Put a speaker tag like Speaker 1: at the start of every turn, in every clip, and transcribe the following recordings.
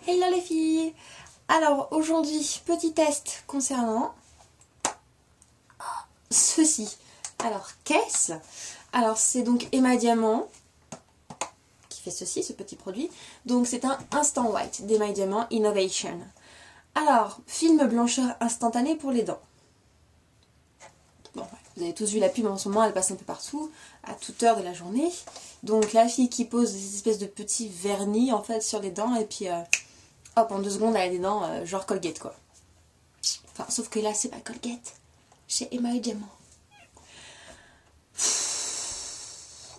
Speaker 1: Hello les filles. Alors aujourd'hui, petit test concernant ceci. Alors qu'est-ce? Alors c'est donc Emma Diamant qui fait ceci, ce petit produit. Donc c'est un Instant White d'Emma Diamant Innovation. Alors, film blancheur instantanée pour les dents. Bon, vous avez tous vu la pub en ce moment, elle passe un peu partout, à toute heure de la journée. Donc la fille qui pose des espèces de petits vernis en fait sur les dents et puis hop, en 2 secondes elle a des dents genre Colgate quoi. Enfin, sauf que là c'est pas Colgate, chez Emma Diamant.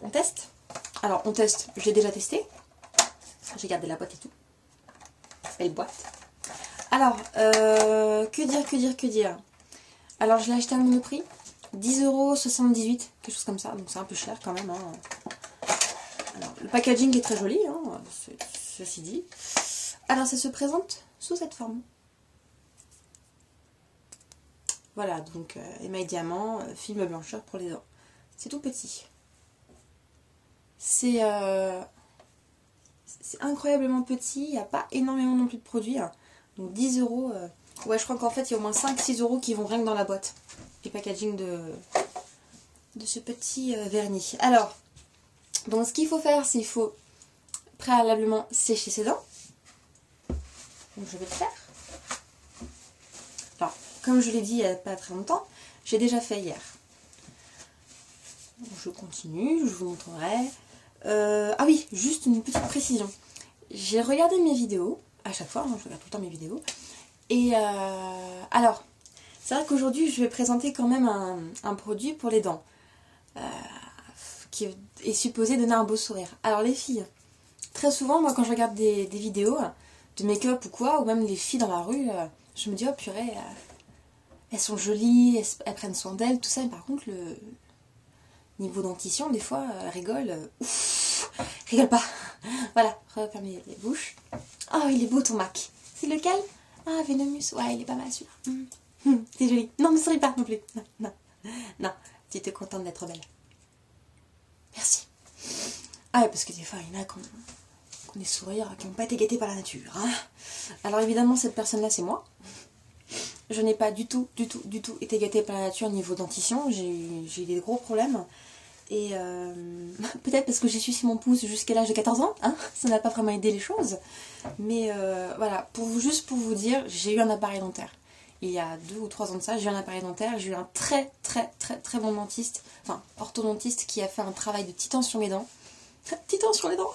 Speaker 1: On teste? Alors on teste, je l'ai déjà testé. J'ai gardé la boîte et tout. Belle boîte. Alors, que dire. Alors je l'ai acheté à Monoprix. 10,78 €, quelque chose comme ça, donc c'est un peu cher quand même. Hein. Alors, le packaging est très joli, hein, ceci dit. Alors ça se présente sous cette forme. Voilà, donc Emma Diamant, film blancheur pour les dents. C'est tout petit. C'est incroyablement petit, il n'y a pas énormément non plus de produits. Hein. Donc 10 €, ouais je crois qu'en fait il y a au moins 5-6 € qui vont rien que dans la boîte. Du packaging de ce petit vernis. Alors, donc ce qu'il faut faire, c'est qu'il faut préalablement sécher ses dents. Donc je vais le faire. Alors, comme je l'ai dit il n'y a pas très longtemps, j'ai déjà fait hier. Donc, je continue, je vous montrerai. Ah oui, juste une petite précision. J'ai regardé mes vidéos, à chaque fois, hein, je regarde tout le temps mes vidéos. Et alors, c'est vrai qu'aujourd'hui je vais présenter quand même un produit pour les dents. Qui est supposé donner un beau sourire. Alors les filles, très souvent moi quand je regarde des vidéos de make-up ou quoi, ou même les filles dans la rue, je me dis oh purée, elles sont jolies, elles prennent soin d'elles, tout ça, mais par contre le niveau dentition des fois rigole, ouf, rigole pas. Voilà, refermez les bouches. Oh il est beau ton Mac. C'est lequel? Ah Venomous, ouais il est pas mal celui-là. C'est joli. Non mais souris pas non plus. Non, tu es contente d'être belle. Merci. Ah ouais, parce que des fois, il y en a qui ont des sourires qui n'ont pas été gâtés par la nature. Hein. Alors évidemment, cette personne-là, c'est moi. Je n'ai pas du tout été gâtée par la nature au niveau dentition. J'ai eu des gros problèmes. Et peut-être parce que j'ai sucé mon pouce jusqu'à l'âge de 14 ans. Hein, ça n'a pas vraiment aidé les choses. Mais voilà, juste pour vous dire, j'ai eu un appareil dentaire. Il y a 2 ou 3 ans de ça, j'ai eu un appareil dentaire, j'ai eu un très bon dentiste, enfin orthodontiste qui a fait un travail de titan sur mes dents. Titan sur les dents.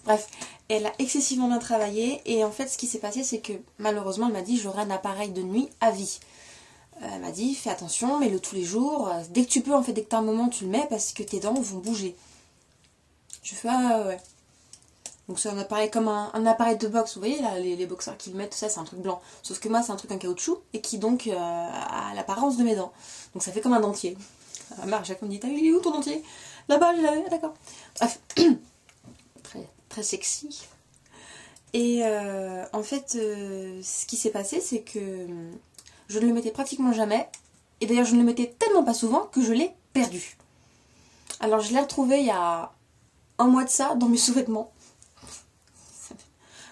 Speaker 1: Bref, elle a excessivement bien travaillé et en fait ce qui s'est passé c'est que malheureusement elle m'a dit j'aurai un appareil de nuit à vie. Elle m'a dit fais attention, mets-le tous les jours, dès que tu peux en fait, dès que tu as un moment tu le mets parce que tes dents vont bouger. Je fais ah ouais. Donc c'est un appareil comme un appareil de boxe, vous voyez là, les boxeurs qui le mettent, tout ça, c'est un truc blanc. Sauf que moi c'est un truc en caoutchouc et qui donc a l'apparence de mes dents. Donc ça fait comme un dentier. Ah, Marc, chaque fois me dit, il est où ton dentier? Là-bas, je l'avais, d'accord. Bref, très sexy. Et en fait, ce qui s'est passé, c'est que je ne le mettais pratiquement jamais. Et d'ailleurs, je ne le mettais tellement pas souvent que je l'ai perdu. Alors je l'ai retrouvé il y a un mois de ça dans mes sous-vêtements.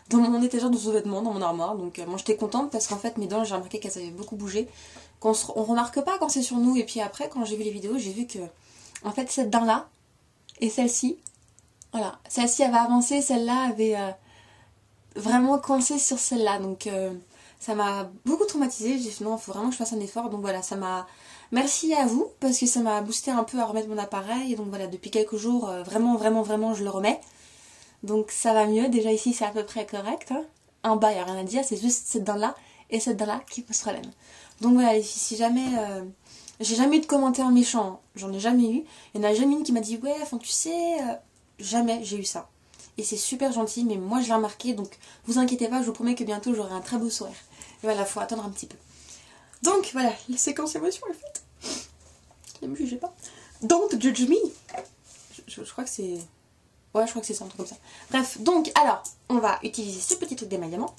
Speaker 1: Dans mon étagère de sous-vêtements, dans mon armoire. Donc moi j'étais contente parce qu'en fait mes dents, j'ai remarqué qu'elles avaient beaucoup bougé. On remarque pas quand c'est sur nous. Et puis après, quand j'ai vu les vidéos, j'ai vu que en fait cette dent là et celle-ci, voilà, celle-ci avait avancé, celle-là avait vraiment coincé sur celle-là. Donc ça m'a beaucoup traumatisée. J'ai dit non, il faut vraiment que je fasse un effort. Donc voilà, ça m'a... Merci à vous parce que ça m'a boosté un peu à remettre mon appareil. Et donc voilà, depuis quelques jours, vraiment je le remets. Donc ça va mieux, déjà ici c'est à peu près correct. Hein. En bas il n'y a rien à dire, c'est juste cette dent-là et cette dent-là qui pose problème. Donc voilà les filles, si jamais... j'ai jamais eu de commentaires méchants, j'en ai jamais eu. Il y en a jamais une qui m'a dit ouais, enfin tu sais... jamais j'ai eu ça. Et c'est super gentil, mais moi je l'ai remarqué, donc vous inquiétez pas, je vous promets que bientôt j'aurai un très beau sourire. Et voilà, faut attendre un petit peu. Donc voilà, la séquence émotion est faite. Ne me jugez pas. Don't judge me. Je crois que c'est... Ouais, je crois que c'est ça, un truc comme ça. Bref, donc, alors, on va utiliser ce petit truc d'Emma Diamant.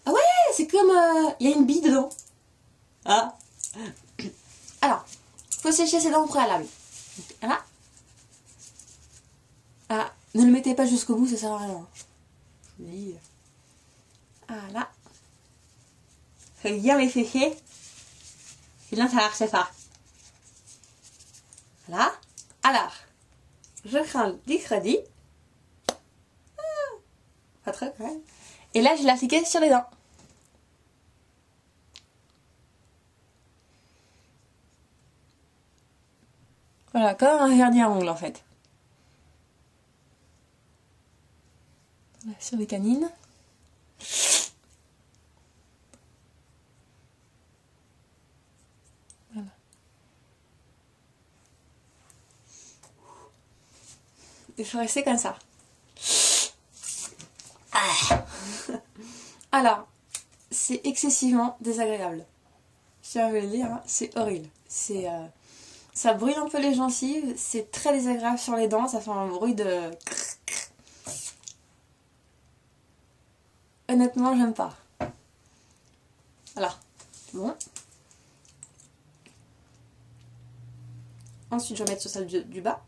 Speaker 1: Ah ouais, c'est comme... Il y a une bille dedans. Ah. Alors, faut sécher ses dents au préalable. Voilà. Ah, Ne le mettez pas jusqu'au bout, ça sert à rien. Je vous dis. Voilà. Regarde les féfés. Sinon ça marche pas. Voilà. Alors, je crains du crédit. Pas très quand même. Et là, je l'ai appliqué sur les dents. Voilà, comme un vernis à ongles en fait. Voilà, sur les canines. Voilà. Il faut rester comme ça. Alors, c'est excessivement désagréable. Je tiens à vous le dire, hein, c'est horrible. Ça brûle un peu les gencives, c'est très désagréable sur les dents, ça fait un bruit de... Honnêtement, j'aime pas. Voilà. Bon. Ensuite, je vais mettre sur celle du bas.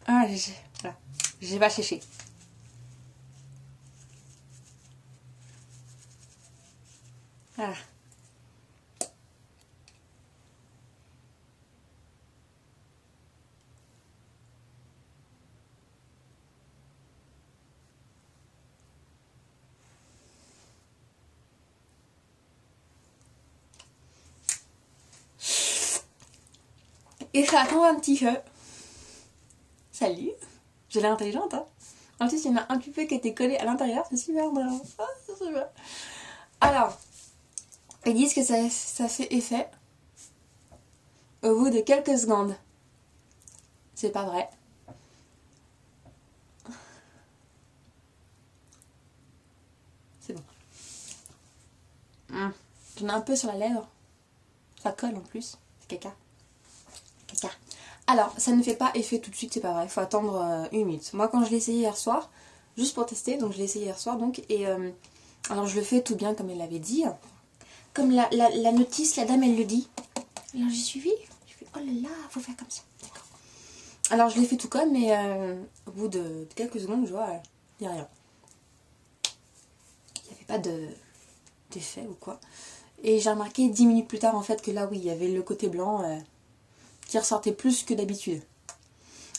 Speaker 1: Ah, voilà. J'ai pas cherché. Voilà. Et ça attend un petit peu. Salut. J'ai l'air intelligente, hein. En plus, il y en a un petit peu qui était collé à l'intérieur, c'est super marrant. Ah, c'est super. Alors, ils disent que ça fait effet au bout de quelques secondes. C'est pas vrai. C'est bon. J'en ai un peu sur la lèvre. Ça colle en plus. C'est caca. Caca. Alors, ça ne fait pas effet tout de suite, c'est pas vrai. Il faut attendre 1 minute. Moi, quand je l'ai essayé hier soir, juste pour tester, donc je l'ai essayé hier soir, donc, et alors je le fais tout bien comme elle l'avait dit. Comme la notice, la dame, elle le dit. Alors j'ai suivi. Je fais, oh là là, faut faire comme ça. D'accord. Alors je l'ai fait tout comme, mais au bout de quelques secondes, je vois, il n'y a rien. Il n'y avait pas d'effet ou quoi. Et j'ai remarqué 10 minutes plus tard, en fait, que là, oui, il y avait le côté blanc qui ressortait plus que d'habitude.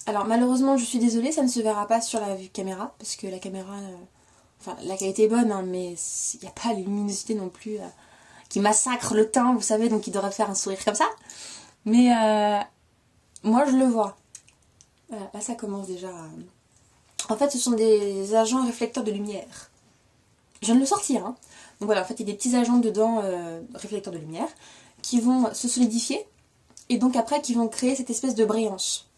Speaker 1: Alors malheureusement, je suis désolée, ça ne se verra pas sur la caméra, parce que la caméra, enfin la qualité est bonne, hein, mais il n'y a pas la luminosité non plus qui massacre le teint, vous savez, donc il devrait faire un sourire comme ça. Mais moi je le vois. Voilà, là ça commence déjà. En fait, ce sont des agents réflecteurs de lumière. Je viens de le sortir, hein. Donc voilà, en fait, il y a des petits agents dedans, réflecteurs de lumière, qui vont se solidifier, et donc après qui vont créer cette espèce de brillance.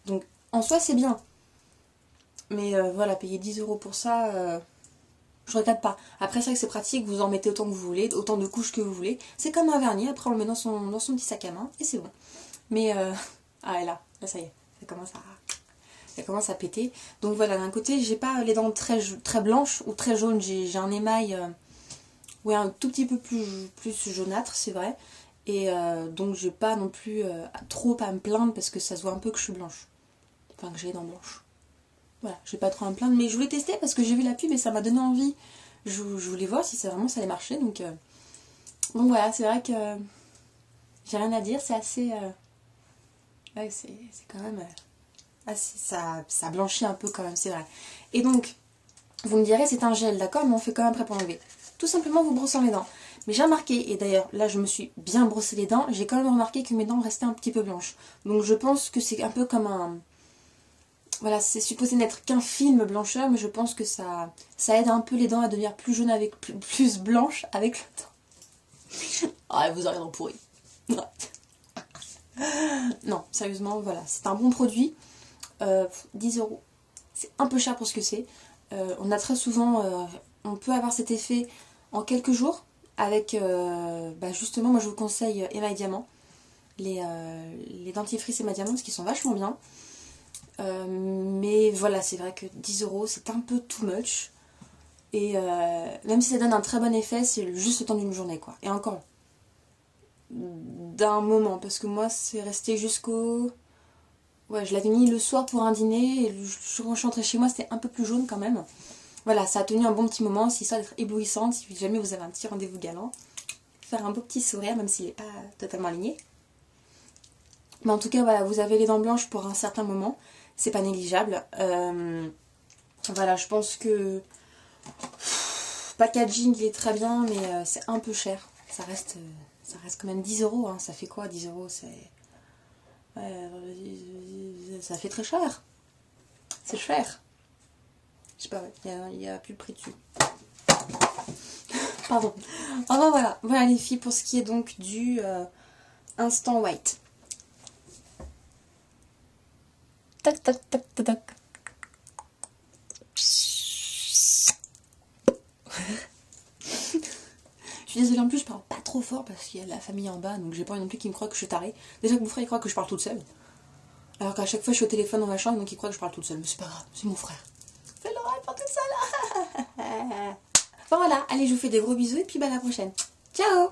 Speaker 1: Donc en soi c'est bien. Mais voilà, payer 10 € pour ça, je regrette pas. Après c'est vrai que c'est pratique, vous en mettez autant que vous voulez, autant de couches que vous voulez. C'est comme un vernis, après on le met dans son petit sac à main et c'est bon. Mais ah et là ça y est, ça commence à péter. Donc voilà, d'un côté j'ai pas les dents très blanches ou très jaunes, j'ai un émail ouais, un tout petit peu plus jaunâtre, c'est vrai. Et donc j'ai pas non plus trop à me plaindre parce que ça se voit un peu que je suis blanche. Enfin que j'ai les dents blanches. Voilà, je vais pas trop à me plaindre, mais je voulais tester parce que j'ai vu la pub et ça m'a donné envie. Je voulais voir si ça allait marcher, donc voilà, c'est vrai que j'ai rien à dire, c'est assez... ouais, c'est quand même... assez, ça blanchit un peu quand même, c'est vrai. Et donc, vous me direz, c'est un gel, d'accord, mais on fait quand même après pour l'enlever. Tout simplement, vous brossant les dents. Mais j'ai remarqué, et d'ailleurs, là je me suis bien brossé les dents, j'ai quand même remarqué que mes dents restaient un petit peu blanches. Donc je pense que c'est un peu comme un... Voilà, c'est supposé n'être qu'un film blancheur, mais je pense que ça aide un peu les dents à devenir plus jaunes, avec plus blanches avec le temps. Ah, vous aurez les dents pourries. Non, sérieusement, voilà, c'est un bon produit. 10 €, c'est un peu cher pour ce que c'est. On a très souvent, on peut avoir cet effet en quelques jours avec, justement, moi je vous conseille Emma Diamant, les dentifrices Emma Diamant, parce qu'ils sont vachement bien. Mais voilà, c'est vrai que 10 € c'est un peu too much. Et même si ça donne un très bon effet, c'est juste le temps d'une journée, quoi. Et encore, d'un moment, parce que moi c'est resté jusqu'au Ouais, je l'avais mis le soir pour un dîner, et quand je suis rentrée chez moi, c'était un peu plus jaune quand même. Voilà, ça a tenu un bon petit moment, c'est histoire d'être éblouissante, si jamais vous avez un petit rendez-vous galant. Faire un beau petit sourire, même s'il n'est pas totalement aligné. Mais en tout cas, voilà, vous avez les dents blanches pour un certain moment, c'est pas négligeable. Voilà, je pense que packaging il est très bien, mais c'est un peu cher. Ça reste quand même 10 euros, hein. Ça fait quoi 10 euros? Ça fait très cher. C'est cher. Je sais pas, il y a plus le prix dessus. Pardon. Enfin voilà. Voilà les filles pour ce qui est donc du Instant White. Tac tac tac tac tac. Je suis désolée, en plus je parle pas trop fort parce qu'il y a la famille en bas, donc j'ai pas envie non plus qu'ils me croient que je suis tarée. Déjà que mon frère il croit que je parle toute seule. Alors qu'à chaque fois je suis au téléphone dans ma chambre, donc il croit que je parle toute seule. Mais c'est pas grave, c'est mon frère. Fais l'oreille pour toute seule. Bon voilà, allez je vous fais des gros bisous et puis bah à la prochaine. Ciao.